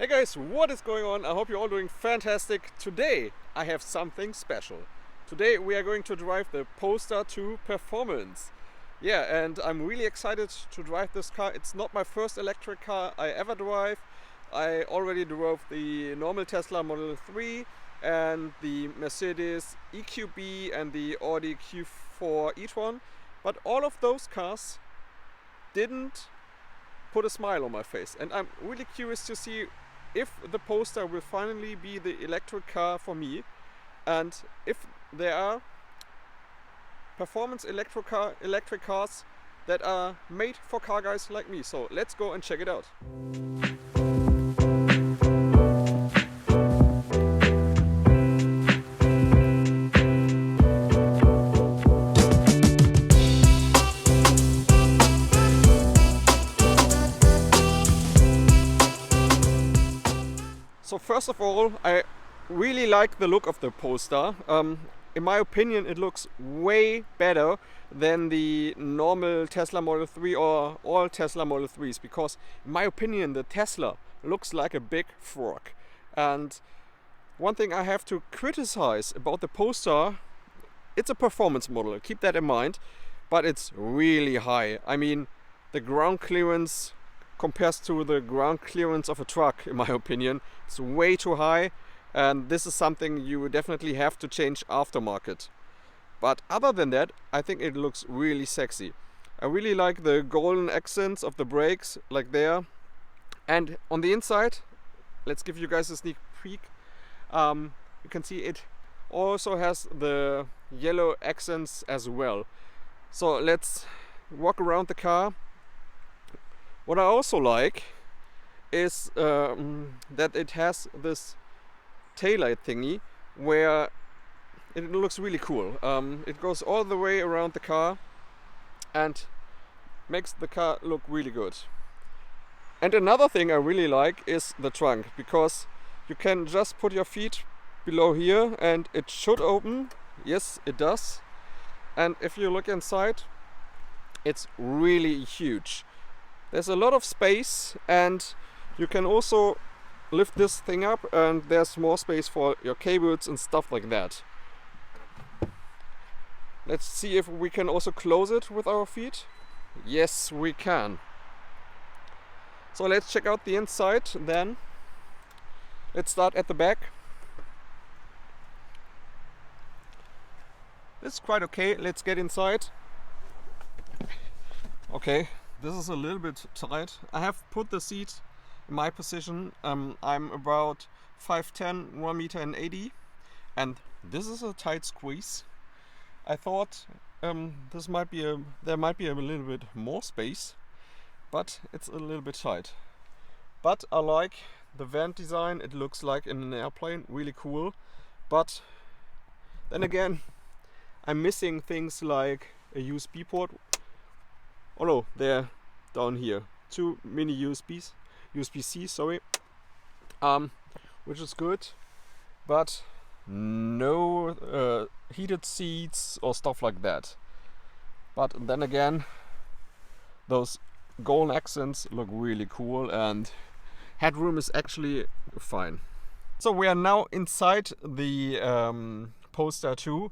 Hey guys, what is going on? I hope you're all doing fantastic. Today I have something special. Today we are going to drive the Polestar 2 Performance. Yeah, and I'm really excited to drive this car. It's not my first electric car I ever drive. I already drove the normal Tesla Model 3 and the Mercedes EQB and the Audi Q4 e-tron. But all of those cars didn't put a smile on my face. And I'm really curious to see if the Polestar will finally be the electric car for me, and if there are performance electric cars that are made for car guys like me. So let's go and check it out. So first of all, I really like the look of the Polestar. In my opinion, it looks way better than the normal Tesla Model 3 or all Tesla Model 3s, because in my opinion the Tesla looks like a big frog. And one thing I have to criticize about the Polestar, it's a performance model, keep that in mind, but it's really high. I mean, the ground clearance compares to the ground clearance of a truck, in my opinion. It's way too high, and this is something you definitely have to change aftermarket. But other than that, I think it looks really sexy. I really like the golden accents of the brakes, like there. And on the inside, let's give you guys a sneak peek. You can see it also has the yellow accents as well. So let's walk around the car. What I also like is that it has this taillight thingy where it looks really cool. It goes all the way around the car and makes the car look really good. And another thing I really like is the trunk, because you can just put your feet below here and it should open. Yes, it does. And if you look inside, it's really huge. There's a lot of space, and you can also lift this thing up and there's more space for your cables and stuff like that. Let's see if we can also close it with our feet. Yes, we can. So let's check out the inside then. Let's start at the back. It's quite okay. Let's get inside. Okay. This is a little bit tight. I have put the seat in my position. I'm about 5'10", 1.80 m, and this is a tight squeeze. I thought there might be a little bit more space, but it's a little bit tight. But I like the vent design. It looks like in an airplane, really cool. But then again, I'm missing things like a USB port. Oh no, they're down here. 2 mini USB-C, sorry. Which is good, but no heated seats or stuff like that. But then again, those golden accents look really cool, and headroom is actually fine. So we are now inside the Polestar 2.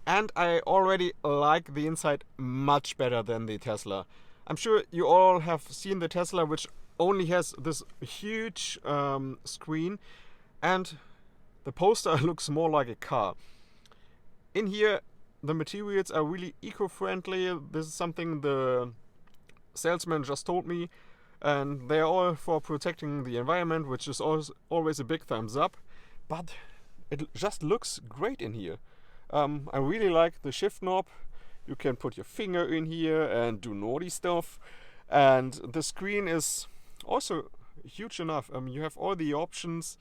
And I already like the inside much better than the Tesla. I'm sure you all have seen the Tesla, which only has this huge screen, and the Polestar looks more like a car. In here, the materials are really eco-friendly. This is something the salesman just told me, and they're all for protecting the environment, which is always a big thumbs up. But it just looks great in here. I really like the shift knob. You can put your finger in here and do naughty stuff. And the screen is also huge enough. You have all the options,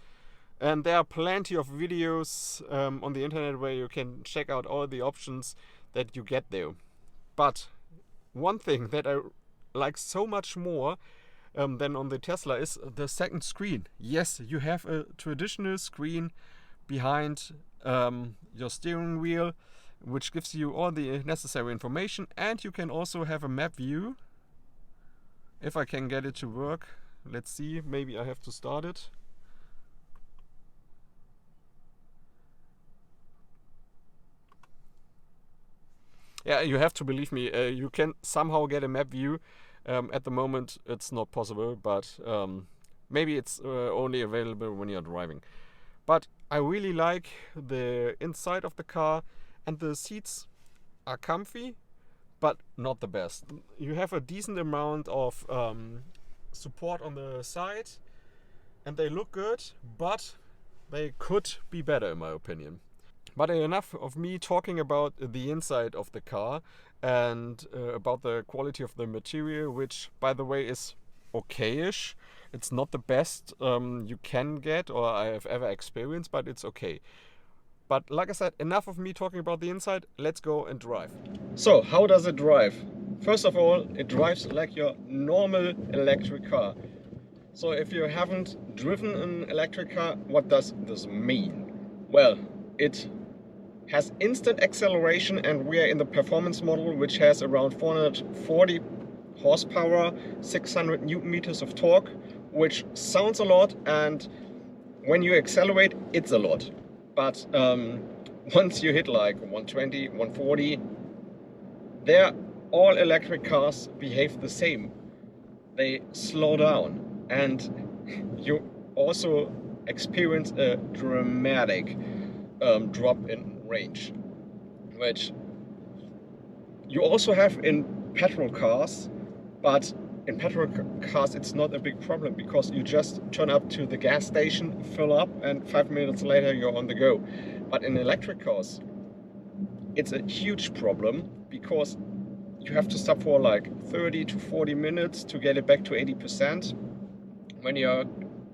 and there are plenty of videos on the internet where you can check out all the options that you get there. But one thing that I like so much more than on the Tesla is the second screen. Yes, you have a traditional screen behind your steering wheel, which gives you all the necessary information, and you can also have a map view. If I can get it to work, let's see, maybe I have to start it. Yeah, you have to believe me. You can somehow get a map view. At the moment, it's not possible, but maybe it's only available when you're driving. But I really like the inside of the car, and the seats are comfy, but not the best. You have a decent amount of support on the side, and they look good, but they could be better in my opinion. But enough of me talking about the inside of the car and about the quality of the material, which by the way is okayish. It's not the best you can get or I have ever experienced, but it's okay. But like I said, enough of me talking about the inside. Let's go and drive. So, how does it drive? First of all, it drives like your normal electric car. So if you haven't driven an electric car, what does this mean? Well, it has instant acceleration, and we are in the performance model, which has around 440 horsepower, 600 newton meters of torque, which sounds a lot, and when you accelerate, it's a lot. But once you hit like 120, 140, all electric cars behave the same. They slow down, and you also experience a dramatic drop in range, which you also have in petrol cars, but in petrol cars it's not a big problem because you just turn up to the gas station, fill up, and 5 minutes later you're on the go. But in electric cars it's a huge problem because you have to stop for like 30 to 40 minutes to get it back to 80% when you're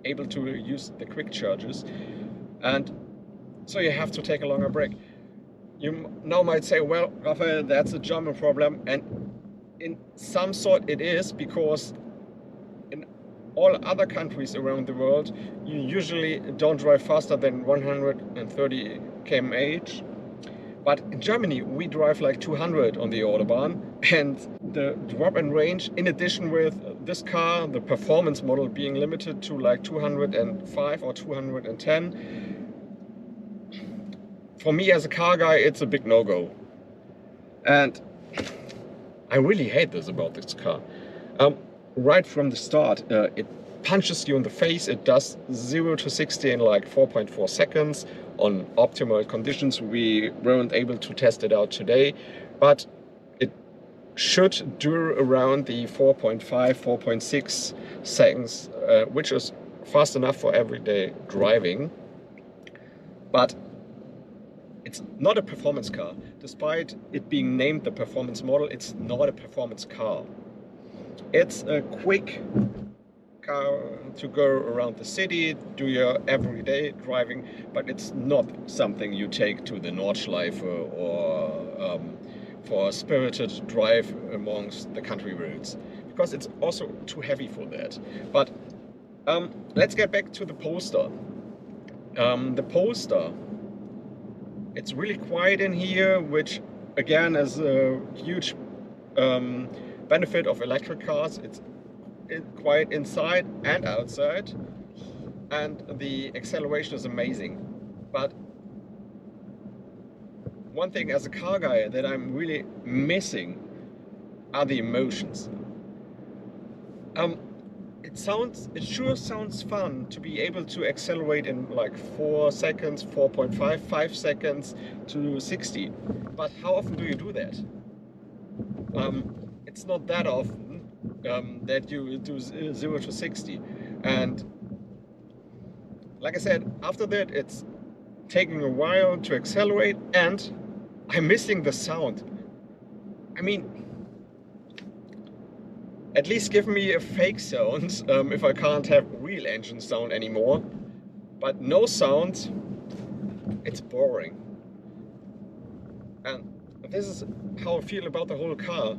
able to use the quick charges, and so you have to take a longer break. You now might say, well, Raphael, that's a German problem, and in some sort it is, because in all other countries around the world you usually don't drive faster than 130 km/h. But in Germany we drive like 200 on the Autobahn, and the drop in range, in addition with this car, the performance model, being limited to like 205 or 210, for me as a car guy, it's a big no-go. And I really hate this about this car. Right from the start, it punches you in the face. It does 0 to 60 in like 4.4 seconds. On optimal conditions, we weren't able to test it out today, but it should do around the 4.5, 4.6 seconds, which is fast enough for everyday driving. But it's not a performance car. Despite it being named the performance model, it's not a performance car. It's a quick car to go around the city, do your everyday driving, but it's not something you take to the Nordschleife or for a spirited drive amongst the country roads, because it's also too heavy for that. But let's get back to the Polestar. The Polestar, it's really quiet in here, which again is a huge benefit of electric cars. It's quiet inside and outside, and the acceleration is amazing. But one thing as a car guy that I'm really missing are the emotions. It sure sounds fun to be able to accelerate in like 4 seconds, 4.5, 5 seconds to 60. But how often do you do that? It's not that often that you do 0 to 60. And like I said, after that it's taking a while to accelerate, and I'm missing the sound. I mean, at least give me a fake sound if I can't have real engine sound anymore. But no sound, it's boring. And this is how I feel about the whole car.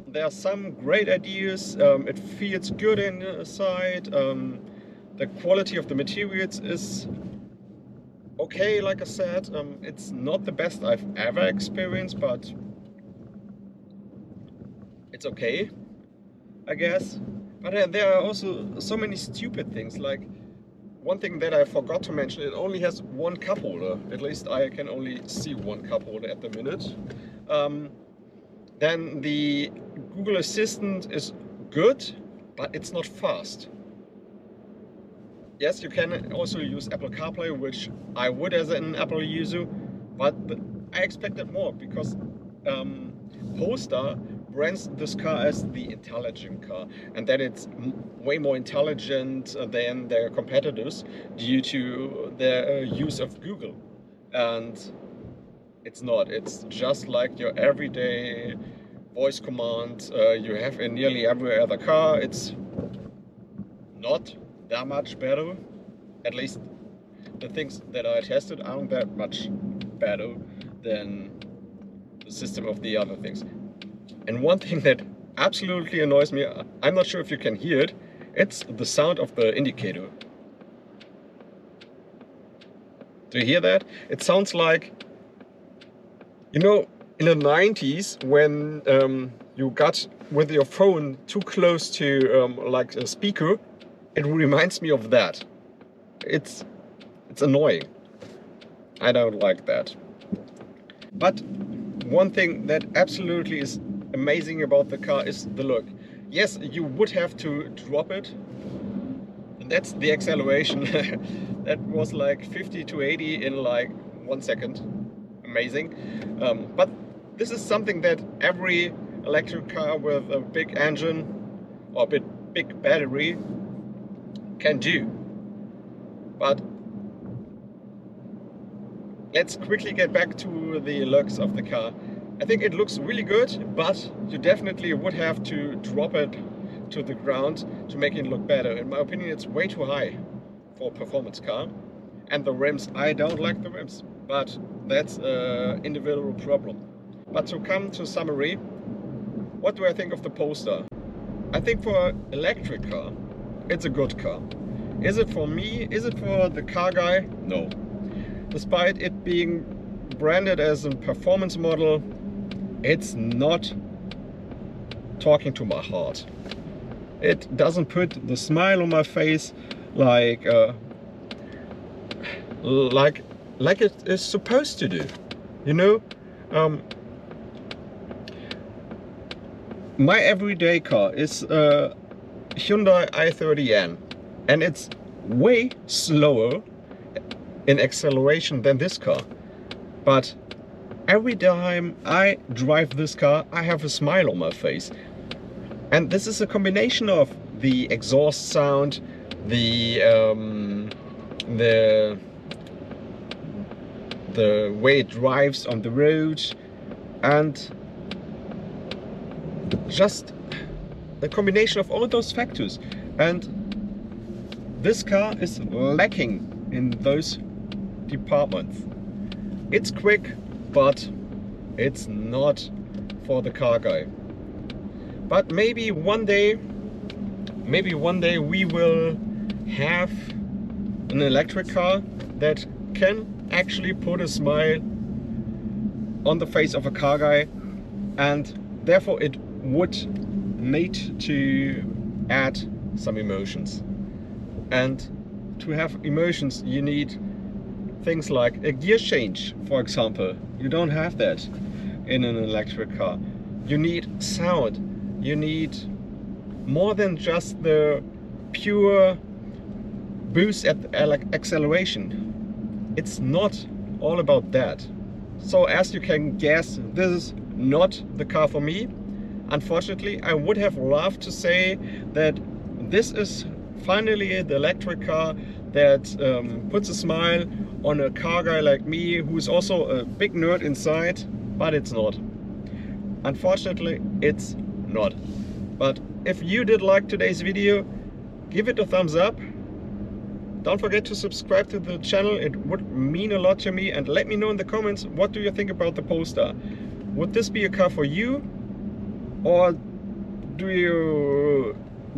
There are some great ideas, it feels good inside, the quality of the materials is okay, like I said. It's not the best I've ever experienced, but it's okay, I guess. But there are also so many stupid things, like one thing that I forgot to mention, it only has one cup holder. At least I can only see one cup holder at the minute. then the Google Assistant is good, but it's not fast. Yes, you can also use Apple CarPlay, which I would as an Apple user, but I expected more because Polestar brands this car as the intelligent car, and that it's way more intelligent than their competitors due to their use of Google. And it's not. It's just like your everyday voice command you have in nearly every other car. It's not that much better. At least the things that I tested aren't that much better than the system of the other things. And one thing that absolutely annoys me, I'm not sure if you can hear it, it's the sound of the indicator. Do you hear that? It sounds like, you know, in the 90s when you got with your phone too close to like a speaker, it reminds me of that. It's annoying. I don't like that. But one thing that absolutely is amazing about the car is the look. Yes, you would have to drop it, and that's the acceleration. That was like 50 to 80 in like 1 second. Amazing. But this is something that every electric car with a big engine or a big battery can do. But let's quickly get back to the looks of the car. I think it looks really good, but you definitely would have to drop it to the ground to make it look better. In my opinion, it's way too high for a performance car. And the rims, I don't like the rims, but that's an individual problem. But to come to summary, what do I think of the Polestar? I think for an electric car, it's a good car. Is it for me? Is it for the car guy? No. Despite it being branded as a performance model, it's not talking to my heart. It doesn't put the smile on my face like it is supposed to do. You know, my everyday car is a Hyundai i30N, and it's way slower in acceleration than this car. But every time I drive this car, I have a smile on my face. And this is a combination of the exhaust sound, the way it drives on the road, and just a combination of all those factors. And this car is lacking in those departments. It's quick, but it's not for the car guy. But maybe one day we will have an electric car that can actually put a smile on the face of a car guy, and therefore it would need to add some emotions. And to have emotions, you need things like a gear change, for example. You don't have that in an electric car. You need sound. You need more than just the pure boost at acceleration. It's not all about that. So as you can guess, this is not the car for me. Unfortunately, I would have loved to say that this is finally the electric car that puts a smile on a car guy like me, who's also a big nerd inside, but it's not. Unfortunately, it's not. But if you did like today's video, give it a thumbs up. Don't forget to subscribe to the channel, it would mean a lot to me, and let me know in the comments, what do you think about the Polestar? Would this be a car for you, or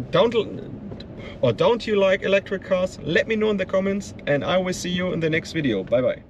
don't you like electric cars? Let me know in the comments, and I will see you in the next video. Bye bye.